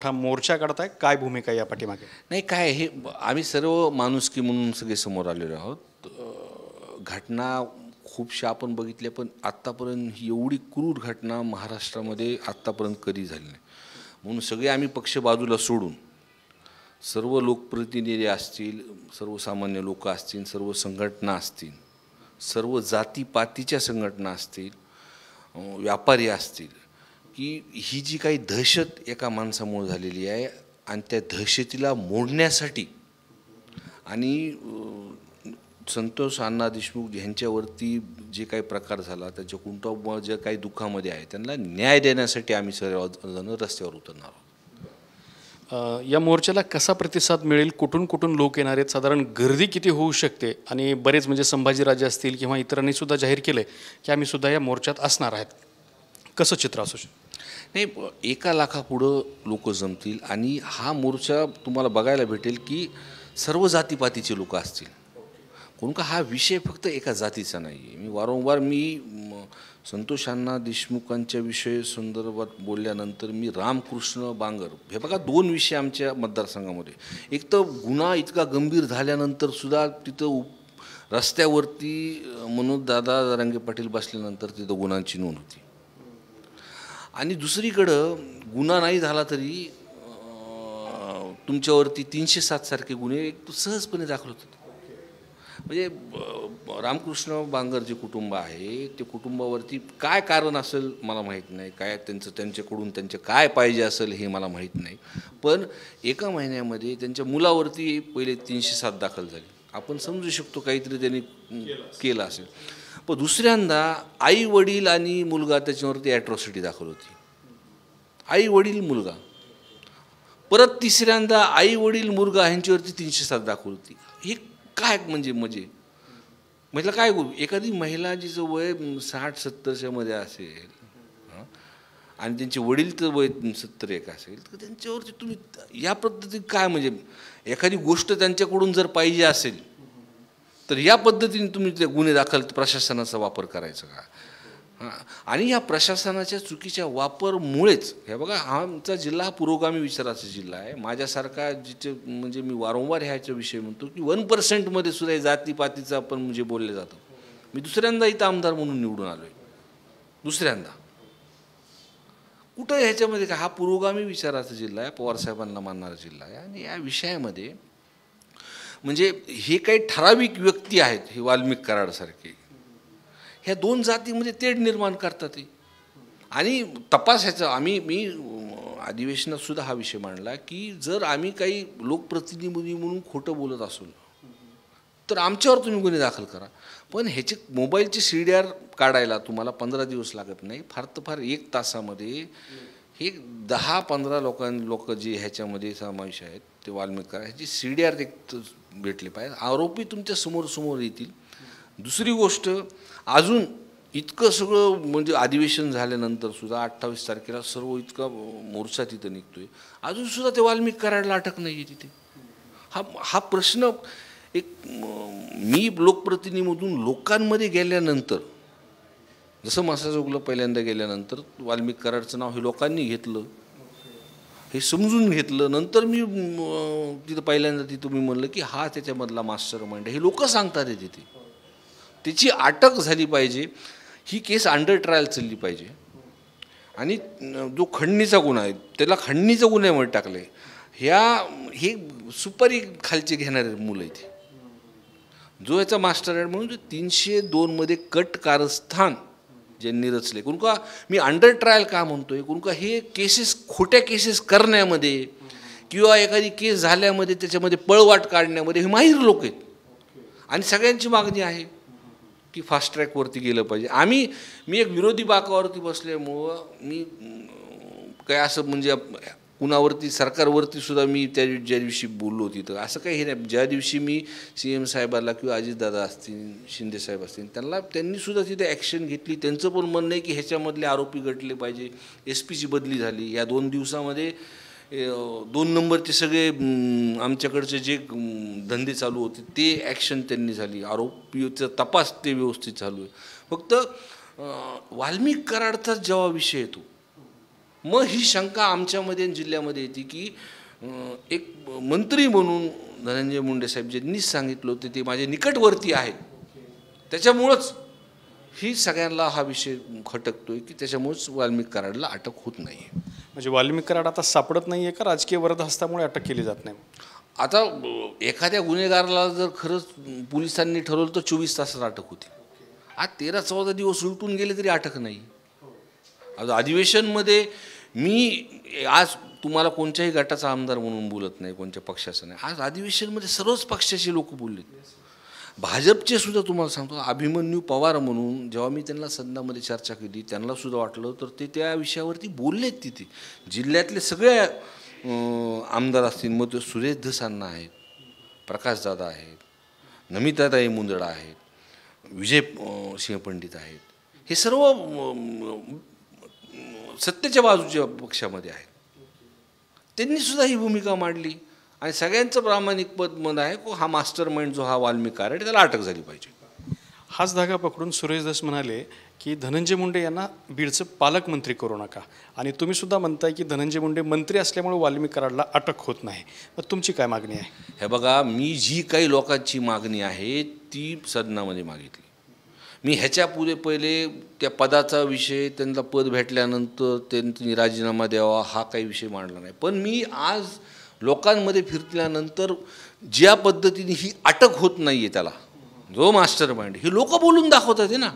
हा मोर्चा काढताय, काय भूमिका या पाठीमागे? नाही काय हे आम्ही सर्व माणुसकी म्हणून सगळे समोर आलेलो आहोत. घटना खूपशा आपण बघितल्या, पण आत्तापर्यंत ही एवढी क्रूर घटना महाराष्ट्रामध्ये आत्तापर्यंत कधी झाली नाही. म्हणून सगळे आम्ही पक्ष बाजूला सोडून सर्व लोकप्रतिनिधी असतील, सर्वसामान्य लोक असतील, सर्व संघटना असतील, सर्व जातीपातीच्या संघटना असतील, व्यापारी असतील, की ही जी काही दहशत एका माणसामुळे झालेली आहे आणि त्या दहशतीला मोडण्यासाठी आणि संतोष अण्णा देशमुख यांच्यावरती जे काही प्रकार झाला, त्याच्या कुटुंब जे काही दुःखामध्ये आहे, त्यांना न्याय देण्यासाठी आम्ही सर्वजण रस्त्यावर उतरणार आहोत. या मोर्चाला कसा प्रतिसाद मिळेल? कुठून कुठून लोक येणार आहेत? साधारण गर्दी किती होऊ शकते? आणि बरेच म्हणजे संभाजीराजे असतील किंवा इतरांनी सुद्धा जाहीर केलं की आम्ही सुद्धा या मोर्चात असणार आहेत. कसं चित्र असू शकतं? नाही, 1,00,000 लोक जमतील आणि हा मोर्चा तुम्हाला बघायला भेटेल की सर्व जातीपातीचे लोक असतील. कोण का हा विषय फक्त एका जातीचा नाही आहे. मी वारंवार संतोष अण्णा देशमुखांच्या विषय संदर्भात बोलल्यानंतर मी रामकृष्ण बांगर हे बघा 2 विषय आमच्या मतदारसंघामध्ये. एक तर गुन्हा इतका गंभीर झाल्यानंतर सुद्धा तिथं रस्त्यावरती मनोजदादा जरांगे पाटील बसल्यानंतर तिथं गुन्ह्यांची नोंद होती. आणि दुसरीकडं गुन्हा नाही झाला तरी तुमच्यावरती 307 सारखे गुन्हे सहजपणे दाखल होतात. म्हणजे रामकृष्ण बांगर जे कुटुंब आहे ते कुटुंबावरती काय कारण असेल मला माहीत नाही, काय त्यांच्याकडून काय पाहिजे असेल हे मला माहीत नाही, पण एका महिन्यामध्ये त्यांच्या मुलावरती पहिले 307 दाखल झाली. आपण समजू शकतो काहीतरी त्यांनी केलं असेल. पण दुसऱ्यांदा आई वडील आणि मुलगा त्याच्यावरती ॲट्रॉसिटी दाखल होती. आई वडील मुलगा. परत तिसऱ्यांदा आई वडील मुलगा ह्यांच्यावरती 307 दाखल होती. हे काय म्हटलं काय एखादी महिला जिचं वय 60-70च्या मध्ये असेल आणि त्यांचे वडील तर वय 71 असेल, तर त्यांच्यावरती तुम्ही या पद्धतीने काय म्हणजे एखादी गोष्ट त्यांच्याकडून जर पाहिजे असेल तर या पद्धतीने तुम्ही ते गुन्हे दाखल प्रशासनाचा वापर करायचा का? आणि या प्रशासनाच्या चुकीच्या वापरमुळेच हे बघा, हा आमचा जिल्हा पुरोगामी विचाराचा जिल्हा आहे. माझ्यासारखा जिथे म्हणजे मी वारंवार ह्याच्या विषयी म्हणतो की 1% सुद्धा जातीपातीचं आपण म्हणजे बोलले जातं. मी दुसऱ्यांदा इथं आमदार म्हणून निवडून आलो आहे. दुसऱ्यांदा कुठं ह्याच्यामध्ये का हा पुरोगामी विचाराचा जिल्हा आहे, पवारसाहेबांना मानणारा जिल्हा आहे. आणि या विषयामध्ये म्हणजे हे काही ठराविक व्यक्ती आहेत, हे वाल्मिक कराडसारखे, ह्या 2 जातीमध्ये तेढ निर्माण करतात. आणि तपासायचं मी अधिवेशनात सुद्धा हा विषय मांडला की जर आम्ही काही लोकप्रतिनिधी म्हणून खोटं बोलत असू तर आमच्यावर तुम्ही गुन्हे दाखल करा, पण ह्याचे मोबाईलचे CDR काढायला तुम्हाला 15 दिवस लागत नाही. फार तर फार 1 तासामध्ये हे 10-15 लोक जे ह्याच्यामध्ये समावेश आहेत ते वाल्मिक करा ह्याची CDR भेटले पाहिजे. आरोपी तुमच्या समोर येतील. दुसरी गोष्ट, अजून इतकं सगळं म्हणजे अधिवेशन झाल्यानंतर सुद्धा 28 तारखेला सर्व इतका मोर्चा तिथं निघतोय, अजून सुद्धा ते वाल्मिक कराडला अटक नाही आहे तिथे. हा प्रश्न मी लोकप्रतिनिधीमधून लोकांमध्ये गेल्यानंतर, जसं मासाजोगला पहिल्यांदा गेल्यानंतर वाल्मिक कराडचं नाव हे लोकांनी घेतलं, हे समजून घेतलं. नंतर मी तिथं पहिल्यांदा मी म्हणलं की हा त्याच्यामधला मास्टर माइंड हे लोक सांगतात आहे. तिथे त्याची अटक झाली पाहिजे. ही केस अंडर ट्रायल चालली पाहिजे. आणि जो खंडणीचा गुन्हा आहे त्याला खंडणीचा गुन्ह्यामध्ये टाकलं आहे. हे सुपारी खालचे घेणारे मुलं आहेत. जो याचा मास्टर आहे म्हणून 302 कट कारस्थान ज्यांनी रचले. कोण का मी अंडर ट्रायल का म्हणतोय, कोण का हे खोट्या केसेस करण्यामध्ये किंवा एखादी केस झाल्यामध्ये त्याच्यामध्ये पळवाट काढण्यामध्ये हे माहीर लोक आहेत. आणि सगळ्यांची मागणी आहे की फास्ट ट्रॅकवरती गेलं पाहिजे. मी एक विरोधी बाकावरती बसल्यामुळं मी काय असं म्हणजे कुणावरती सरकारवरती सुद्धा मी ज्या दिवशी बोललो तिथं असं काही हे नाही. ज्या दिवशी मी CM साहेबाला किंवा अजितदादा असतील, शिंदेसाहेब असतील, त्यांनी सुद्धा तिथे ॲक्शन घेतली. त्यांचं पण म्हणणं आहे की ह्याच्यामधले आरोपी गटले पाहिजे. SPची बदली झाली. या 2 दिवसामध्ये 2 नंबरचे सगळे आमच्याकडचे जे धंदे चालू होते ते ॲक्शन त्यांनी झाली. आरोपीचा तपास ते व्यवस्थित चालू आहे. फक्त वाल्मिक कराडचाच जेव्हा विषय येतो मग ही शंका आमच्यामध्ये आणि जिल्ह्यामध्ये येते की एक मंत्री म्हणून धनंजय मुंडे साहेब ज्यांनीच सांगितलं होतं ते माझे निकटवर्ती आहेत, त्याच्यामुळंच ही सगळ्यांना हा विषय खटकतोय की त्याच्यामुळेच वाल्मिक कराडला अटक होत नाही आहे. म्हणजे वाल्मिक कराड आता सापडत नाही आहे का राजकीय वरदहस्तामुळे अटक केली जात नाही? आता एखाद्या गुन्हेगाराला जर खरंच पोलिसांनी ठरवलं तर 24 तासात अटक होती. आज 13-14 दिवस उलटून गेले तरी अटक नाही. आज अधिवेशनमध्ये मी आज तुम्हाला कोणत्याही गटाचा आमदार म्हणून बोलत नाही, कोणत्या पक्षाचा नाही. आज अधिवेशनमध्ये सर्वच पक्षाचे लोक बोलले. भाजपचे सुद्धा तुम्हाला सांगतो, अभिमन्यू पवार म्हणून जेव्हा मी त्यांना सदनामध्ये चर्चा केली त्यांना सुद्धा वाटलं तर ते त्या विषयावरती बोललेत. तिथे जिल्ह्यातले सगळे आमदार असतील, मग ते सुरेश धसांना आहेत, प्रकाशदादा आहेत, नमिताताई मुंदडा आहेत, विजय सिंह पंडित आहेत, हे सर्व सत्तेच्या बाजूच्या पक्षामध्ये आहेत. त्यांनी सुद्धा ही भूमिका मांडली आणि सगळ्यांचं प्रामाणिक मत आहे की हा मास्टर माइंड जो हा वाल्मिक कराड त्याला अटक झाली पाहिजे. हाच धागा पकडून सुरेश धस म्हणाले की धनंजय मुंडे यांना बीडचं पालकमंत्री करू नका, आणि तुम्ही सुद्धा म्हणताय की धनंजय मुंडे मंत्री असल्यामुळे वाल्मिक कराडला अटक होत नाही. मग तुमची काय मागणी आहे? हे बघा, मी जी काही लोकांची मागणी आहे ती सदनामध्ये मागितली. मी ह्याच्या पहिले त्या पदाचा विषय, त्यांना पद भेटल्यानंतर त्यांनी राजीनामा द्यावा हा काही विषय मांडला नाही. पण मी आज लोकांमध्ये फिरल्यानंतर ज्या पद्धतीने ही अटक होत नाही आहे त्याला, जो मास्टर माइंड, हे लोक बोलून दाखवतात आहे ना.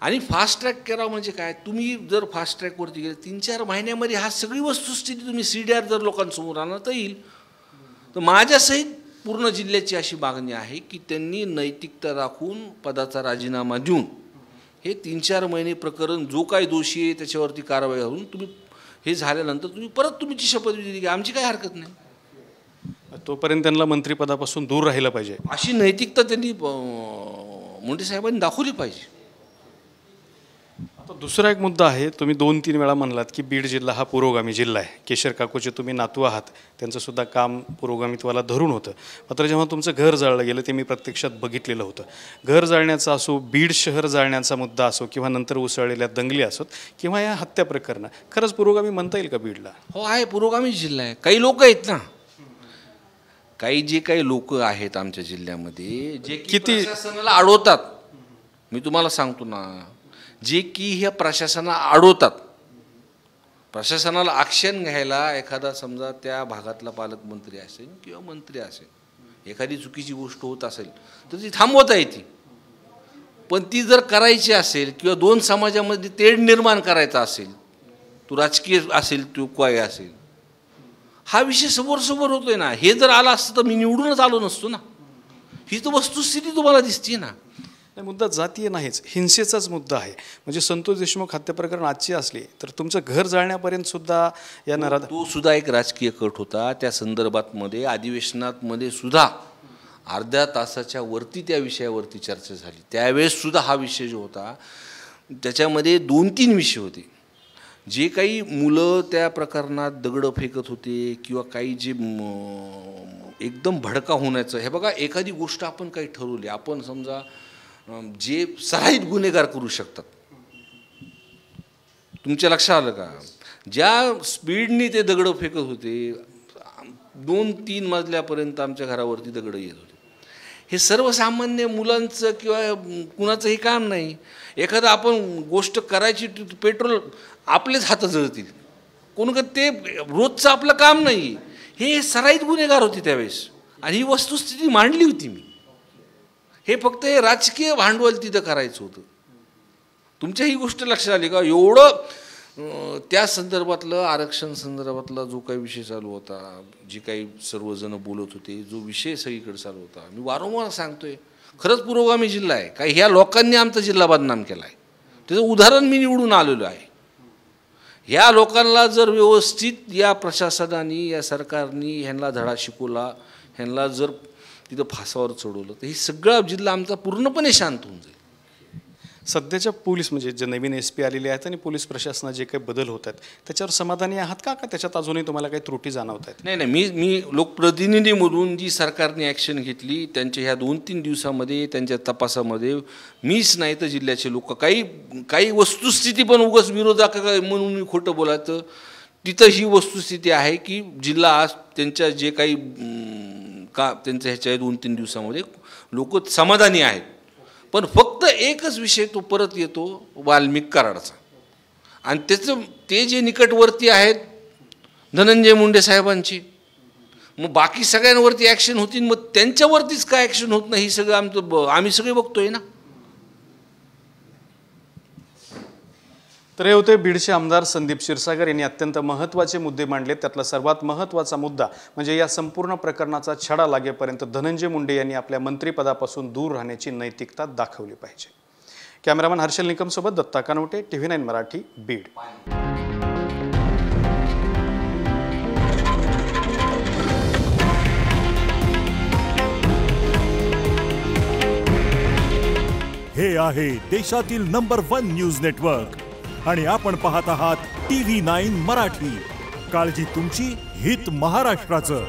आणि फास्ट ट्रॅक करा म्हणजे काय, तुम्ही जर फास्ट ट्रॅकवरती गेले 3-4 महिन्यामध्ये हा सगळी वस्तुस्थिती तुम्ही CDR जर लोकांसमोर आणत येईल तर माझ्यासहित पूर्ण जिल्ह्याची अशी मागणी आहे की त्यांनी नैतिकता राखून पदाचा राजीनामा देऊन हे 3-4 महिने प्रकरण जो काही दोषी आहे त्याच्यावरती कारवाई करून तुम्ही हे झाल्यानंतर तुम्ही परत तुमची शपथविधी घ्या, आमची काही हरकत नाही. तोपर्यंत त्यांना मंत्रिपदापासून दूर राहिलं पाहिजे अशी नैतिकता त्यांनी मुंडे साहेबांनी दाखवली पाहिजे. आता दुसरा एक मुद्दा आहे, तुम्ही 2-3 वेळा म्हणलात की बीड जिल्हा हा पुरोगामी जिल्हा आहे. केशर काकूचे तुम्ही नातू आहात, त्यांचं सुद्धा काम पुरोगामित्वाला धरून होतं. मात्र जेव्हा तुमचं घर जाळलं गेलं ते मी प्रत्यक्षात बघितलेलं होतं. घर जाळण्याचा असो, बीड शहर जाळण्याचा मुद्दा असो, किंवा नंतर उसळलेल्या दंगली असोत, किंवा या हत्या प्रकरणं, खरंच पुरोगामी म्हणता येईल का बीडला? हो आहे, पुरोगामी जिल्हा आहे. काही लोक आहेत ना, जे काही लोक आहेत आमच्या जिल्ह्यामध्ये जे किती प्रशासनाला अडवतात, मी तुम्हाला सांगतो ना, जे की ह्या प्रशासनाला अडवतात, प्रशासनाला ॲक्शन घ्यायला एखादा समजा त्या भागातला पालकमंत्री असेल किंवा मंत्री असेल, एखादी चुकीची गोष्ट होत असेल तर ती थांबवता येते. पण ती जर करायची असेल किंवा 2 समाजामध्ये तेढ निर्माण करायचा असेल, तो राजकीय असेल तो काय असेल, हा विषय समोर होतोय ना. हे जर आला असतं तर मी निवडूनच आलो नसतो ना. ही तर वस्तुस्थिती तुम्हाला दिसते ना. मुद्दा जातीय नाहीच, हिंसेचाच मुद्दा आहे. म्हणजे संतोष देशमुख हत्या प्रकरण आजची असली तर तुमचं घर जाळण्यापर्यंत सुद्धा या तो सुद्धा एक राजकीय कट होता. त्या संदर्भात मध्ये अधिवेशनामध्ये सुद्धा अर्ध्या तासाच्या वरती त्या विषयावरती चर्चा झाली. त्यावेळेस सुद्धा हा विषय जो होता त्याच्यामध्ये 2-3 विषय होते. जे काही मुलं त्या प्रकरणात दगडं फेकत होते किंवा काही जे एकदम भडका होण्याचं, हे बघा, एखादी गोष्ट आपण काही ठरवली, आपण समजा जे सराईत गुन्हेगार करू शकतात, तुमच्या लक्षात आलं का, ज्या स्पीडनी ते दगडं फेकत होते, 2-3 मजल्यापर्यंत आमच्या घरावरती दगडं येत होते. हे सर्वसामान्य मुलांचं किंवा कुणाचंही काम नाही. एखादं आपण गोष्ट करायची, पेट्रोल आपलेच हात जळतील, कोण का ते रोजचं आपलं काम नाही. हे सराईत गुन्हेगार होते त्यावेळेस, आणि ही वस्तुस्थिती मांडली होती मी. हे फक्त हे राजकीय भांडवल तिथं करायचं होतं. तुमच्या ही गोष्ट लक्षात आली का? एवढं त्या संदर्भातलं, आरक्षण संदर्भातला जो काही विषय चालू होता, जे काही सर्वजण बोलत होते, जो विषय सगळीकडे चालू होता, मी वारंवार सांगतोय, खरंच पुरोगामी जिल्हा आहे. काही ह्या लोकांनी आमचा जिल्हा बदनाम केला आहे, त्याचं उदाहरण मी निवडून आलेलो आहे. ह्या लोकांना जर व्यवस्थित या प्रशासनाने, या सरकारने ह्यांना धडा शिकवला, ह्यांना जर तिथं फासावर चढवलं तर ही सगळा जिल्हा आमचा पूर्णपणे शांत होऊन जाईल. सध्याच्या पोलीस म्हणजे जे नवीन SP आलेले आहेत आणि पोलीस प्रशासनात जे काही बदल होत आहेत त्याच्यावर समाधानी आहात का त्याच्यात अजूनही तुम्हाला काही त्रुटी जाणवत आहेत? नाही मी लोकप्रतिनिधी म्हणून जी सरकारने ॲक्शन घेतली त्यांच्या ह्या 2-3 दिवसामध्ये त्यांच्या तपासामध्ये मीच नाही तर जिल्ह्याचे लोक काही वस्तुस्थिती पण उगाच विरोधक म्हणून मी खोटं बोलायचं तिथं ही वस्तुस्थिती आहे की जिल्हा आज त्यांच्या जे काही त्यांच्या ह्याच्या 2-3 दिवसामध्ये लोक समाधानी आहेत. पण फक्त एकच विषय तो परत येतो वाल्मिक कराडचा आणि ते जे निकटवर्ती आहेत धनंजय मुंडे साहेबांची, मग बाकी सगळ्यांवरती ॲक्शन होतील, मग त्यांच्यावरतीच काय ॲक्शन होत नाही, ही सगळं आम्ही सगळे बघतोय ना. तर हे होते बीडचे आमदार संदीप क्षीरसागर यांनी अत्यंत महत्त्वाचे मुद्दे मांडले. त्यातला सर्वात महत्त्वाचा मुद्दा म्हणजे या संपूर्ण प्रकरणाचा छडा लागेपर्यंत धनंजय मुंडे यांनी आपल्या मंत्रिपदापासून दूर राहण्याची नैतिकता दाखवली पाहिजे. कॅमेरामन हर्षल निकमसोबत दत्ता कानवटे, TV9 मराठी, बीड. हे आहे देशातील नंबर 1 न्यूज नेटवर्क आणि आपण पाहत आहात TV9 मराठी. काळजी तुमची, हित महाराष्ट्राचं.